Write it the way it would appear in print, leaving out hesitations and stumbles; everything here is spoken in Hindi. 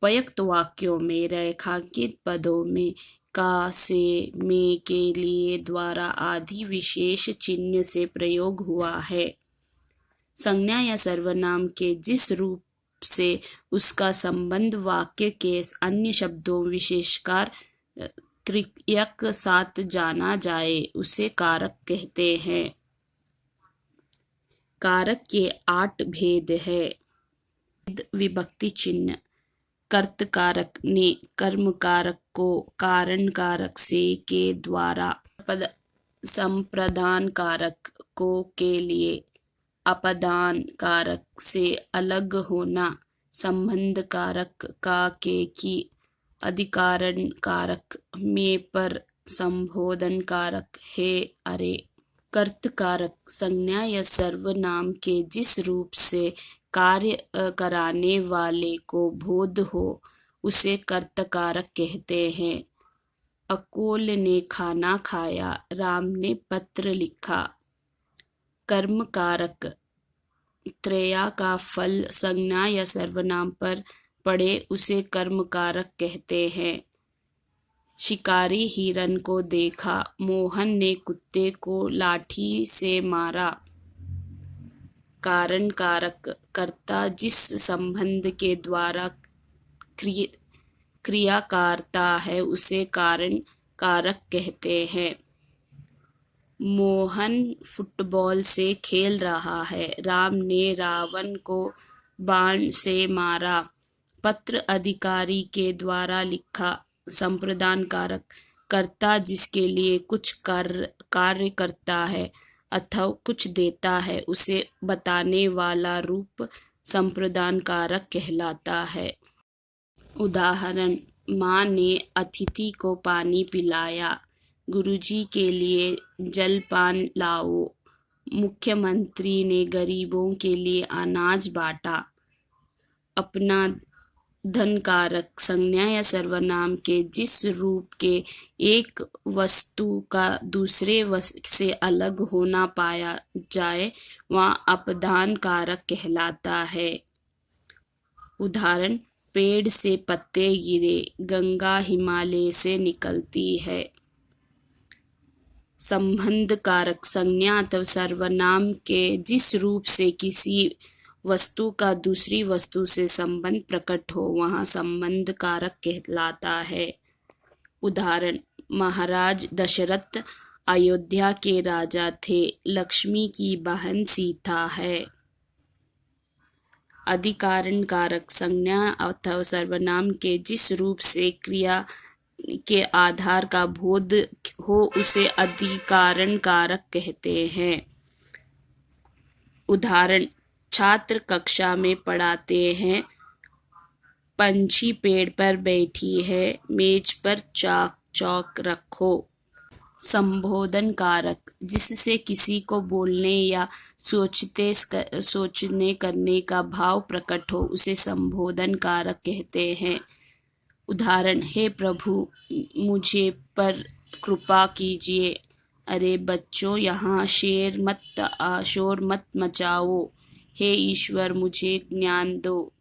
उपयुक्त वाक्यों में रेखांकित पदों में का, से, में, के लिए, द्वारा आदि विशेष चिन्ह से प्रयोग हुआ है। संज्ञा या सर्वनाम के जिस रूप से उसका संबंध वाक्य के अन्य शब्दों विशेषकर क्रियक साथ जाना जाए उसे कारक कहते हैं। कारक के 8 भेद है। विभक्ति चिन्ह। कर्तकारक ने कर्म कारक को कारण कारक से के द्वारा, संप्रदान कारक को के लिए, अपदान कारक से अलग होना, संबंध कारक का के की, अधिकारण कारक में पर, संबोधन कारक है अरे। कर्तकारक संज्ञा या सर्वनाम के जिस रूप से कार्य कराने वाले को बोध हो उसे कर्तकारक कहते हैं। अकोल ने खाना खाया, राम ने पत्र लिखा। कर्म कारक त्रेया का फल संज्ञा या सर्वनाम पर पड़े उसे कर्म कारक कहते हैं। शिकारी हिरन को देखा, मोहन ने कुत्ते को लाठी से मारा। कारण कारक कर्ता जिस संबंध के द्वारा क्रिया करता है उसे कारण कारक कहते हैं। मोहन फुटबॉल से खेल रहा है, राम ने रावण को बाण से मारा। पत्र अधिकारी के द्वारा लिखा। संप्रदान कारक कर्ता जिसके लिए कुछ कार्य करता है अथवा कुछ देता है उसे बताने वाला रूप संप्रदान कारक कहलाता है। उदाहरण, माँ ने अतिथि को पानी पिलाया, गुरुजी के लिए जलपान लाओ, मुख्यमंत्री ने गरीबों के लिए अनाज बांटा। अपना धन कारक संज्ञा या सर्वनाम के जिस रूप के एक वस्तु का दूसरे से अलग होना पाया जाए वहाँ अपदान कारक कहलाता है। उदाहरण, पेड़ से पत्ते गिरे, गंगा हिमालय से निकलती है। संबंध कारक संज्ञा अथवा सर्वनाम के जिस रूप से किसी वस्तु का दूसरी वस्तु से संबंध प्रकट हो वहाँ संबंध कारक कहलाता है। उदाहरण, महाराज दशरथ अयोध्या के राजा थे, लक्ष्मी की बहन सीता है। अधिकारण कारक संज्ञा अथवा सर्वनाम के जिस रूप से क्रिया के आधार का बोध हो उसे अधिकारण कारक कहते हैं। उदाहरण, छात्र कक्षा में पढ़ाते हैं, पंछी पेड़ पर बैठी है, मेज पर चौक रखो। संबोधन कारक जिससे किसी को बोलने या सोचने करने का भाव प्रकट हो उसे संबोधन कारक कहते हैं। उदाहरण, हे प्रभु मुझे पर कृपा कीजिए, अरे बच्चों यहाँ शोर मत मचाओ, हे ईश्वर मुझे ज्ञान दो।